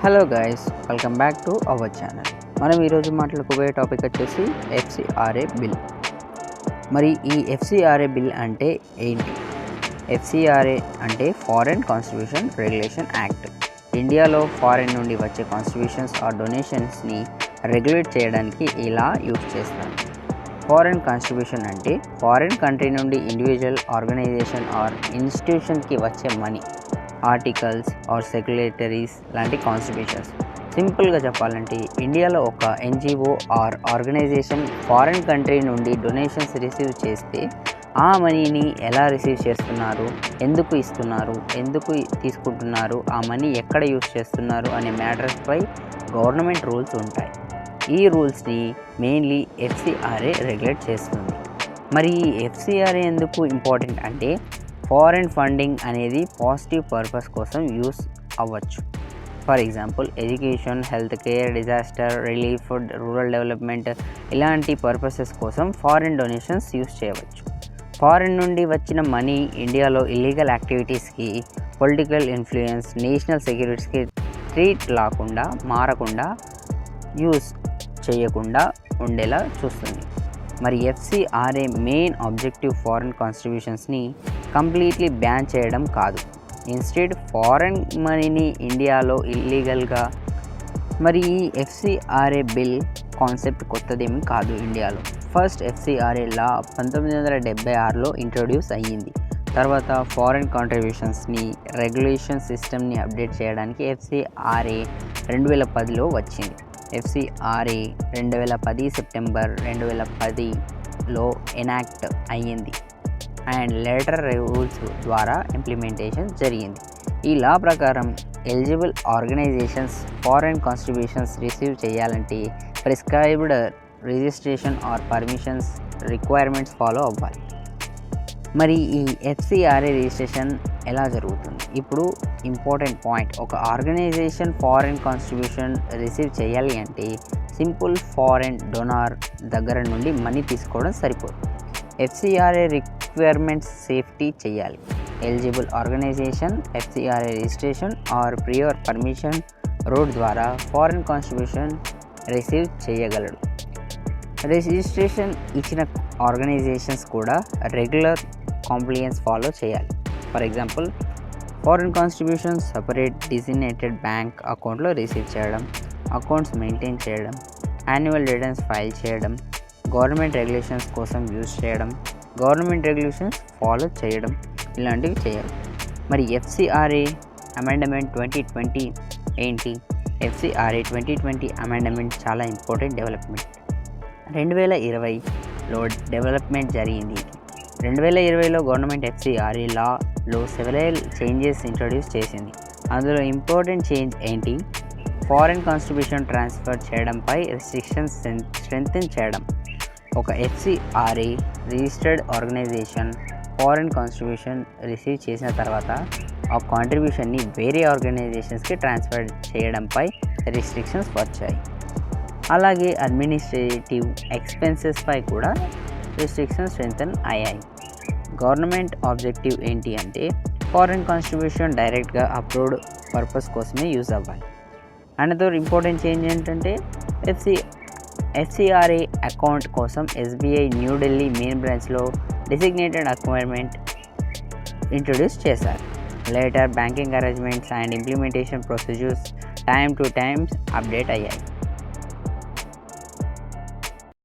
Hello guys, welcome back to our channel. మనం ఈరోజు మాట్లాడుకోబోయే topic వచ్చేసి FCRA బిల్. మరి ఈ FCRA బిల్ అంటే ఏంటి? FCRA అంటే ఫారెన్ కాన్స్టిట్యూషన్ రెగ్యులేషన్ యాక్ట్. ఇండియాలో ఫారెన్ నుండి వచ్చే కాన్స్టిట్యూషన్స్ ఆర్ డొనేషన్స్ని రెగ్యులేట్ చేయడానికి ఇలా యూజ్ చేస్తారు. ఫారెన్ కాన్స్టిట్యూషన్ అంటే ఫారెన్ కంట్రీ నుండి ఇండివిజువల్, ఆర్గనైజేషన్ ఆర్ ఇన్స్టిట్యూషన్కి వచ్చే మనీ, ఆర్టికల్స్ ఆర్ సెక్యులేటరీస్ లాంటి కాన్స్టిట్యూషన్స్. సింపుల్గా చెప్పాలంటే ఇండియాలో ఒక NGO or organisation foreign country నుండి డొనేషన్స్ రిసీవ్ చేస్తే ఆ మనీని ఎలా రిసీవ్ చేస్తున్నారు, ఎందుకు ఇస్తున్నారు, ఎందుకు తీసుకుంటున్నారు, ఆ మనీ ఎక్కడ యూస్ చేస్తున్నారు అనే మ్యాటర్స్పై గవర్నమెంట్ రూల్స్ ఉంటాయి. ఈ రూల్స్ని మెయిన్లీ FCRA రెగ్యులేట్ చేస్తుంది. మరి ఈ FCRA ఎందుకు ఇంపార్టెంట్ అంటే ఫారెన్ ఫండింగ్ అనేది పాజిటివ్ పర్పస్ కోసం యూస్ అవ్వచ్చు. For example education, health care, disaster relief, food, rural development ఇలాంటి పర్పసెస్ కోసం ఫారెన్ డొనేషన్స్ యూస్ చేయవచ్చు. ఫారెన్ నుండి వచ్చిన మనీ ఇండియాలో ఇల్లీగల్ యాక్టివిటీస్కి, పొలిటికల్ ఇన్ఫ్లుయెన్స్, నేషనల్ సెక్యూరిటీస్కి థ్రెట్ లాకుండా మారకుండా యూస్ చేయకుండా ఉండేలా చూస్తుంది. మరి FCRA మెయిన్ ఆబ్జెక్టివ్ ఫారెన్ కాన్స్టిట్యూషన్స్ని కంప్లీట్లీ బ్యాన్ చేయడం కాదు, ఇన్స్టెడ్ ఫారెన్ మనీని ఇండియాలో ఇల్లీగల్గా. మరి ఈ FCRA బిల్ కాన్సెప్ట్ కొత్తదేమీ కాదు. ఇండియాలో ఫస్ట్ FCRA లా 1976లో ఇంట్రొడ్యూస్ అయ్యింది. తర్వాత ఫారెన్ కాంట్రిబ్యూషన్స్ని రెగ్యులేషన్ సిస్టమ్ని అప్డేట్ చేయడానికి FCRA 2010లో వచ్చింది. FCRA 2010 సెప్టెంబర్ 2010లో ఎనాక్ట్ అయ్యింది అండ్ లేటర్ రూల్స్ ద్వారా ఇంప్లిమెంటేషన్ జరిగింది. ఈ లా ప్రకారం eligible organisations foreign constitutions receive చేయాలంటే prescribed registration or permissions requirements follow అవ్వాలి. మరి ఈ FCRA రిజిస్ట్రేషన్ ఎలా జరుగుతుంది? ఇప్పుడు ఇంపార్టెంట్ పాయింట్, ఒక ఆర్గనైజేషన్ ఫారెన్ కాన్స్టిట్యూషన్ రిసీవ్ చేయాలి అంటే సింపుల్ ఫారెన్ డొనార్ దగ్గర నుండి మనీ తీసుకోవడం సరిపోదు. FCRA రిక్వైర్మెంట్స్ సేఫ్టీ చేయాలి. Eligible organisation FCRA registration or prior permission route ద్వారా ఫారెన్ కాన్స్టిట్యూషన్ రిసీవ్ చేయగలడు. రిజిస్ట్రేషన్ ఇచ్చిన ఆర్గనైజేషన్స్ కూడా రెగ్యులర్ కాంప్లియన్స్ ఫాలో చేయాలి. For example foreign constitution separate designated bank అకౌంట్లో రిసీవ్ చేయడం, అకౌంట్స్ మెయింటైన్ చేయడం, యాన్యువల్ రిటర్న్స్ ఫైల్ చేయడం, గవర్నమెంట్ రెగ్యులేషన్స్ కోసం యూజ్ చేయడం, గవర్నమెంట్ రెగ్యులేషన్స్ ఫాలో చేయడం ఇలాంటివి చేయాలి. మరి FCRA అమెండ్మెంట్ 2020 ఏంటి? FCRA 2020 అమెండ్మెంట్ చాలా ఇంపార్టెంట్ డెవలప్మెంట్. 2020లో డెవలప్మెంట్ జరిగింది. 2020లో గవర్నమెంట్ FCRA లాలో సెవెరల్ చేంజెస్ ఇంట్రొడ్యూస్ చేసింది. అందులో ఇంపార్టెంట్ చేంజ్ ఏంటి? ఫారెన్ కాన్స్టిట్యూషన్ ట్రాన్స్ఫర్ చేయడంపై రెస్ట్రిక్షన్స్ స్ట్రెంథెన్ చేయడం. ఒక FCRA registered organisation foreign constitution receive చేసిన తర్వాత ఆ కాంట్రిబ్యూషన్ని వేరే ఆర్గనైజేషన్స్కి ట్రాన్స్ఫర్ చేయడంపై రెస్ట్రిక్షన్స్ వచ్చాయి. అలాగే అడ్మినిస్ట్రేటివ్ ఎక్స్పెన్సెస్ పై కూడా రెస్ట్రిక్షన్స్ స్ట్రెంథెన్ అయ్యాయి. గవర్నమెంట్ ఆబ్జెక్టివ్ ఏంటి అంటే ఫారెన్ కాన్స్టిట్యూషన్ డైరెక్ట్గా అప్రూవ్డ్ పర్పస్ కోసమే యూజ్ అవ్వాలి. అనదర్ ఇంపార్టెంట్ చేంజ్ ఏంటంటే FCRA అకౌంట్ కోసం SBI న్యూఢిల్లీ మెయిన్ బ్రాంచ్లో డెసిగ్నేటెడ్ అక్వైర్మెంట్ ఇంట్రొడ్యూస్ చేశారు. Later banking arrangements and implementation procedures time two times update అయ్యాయి.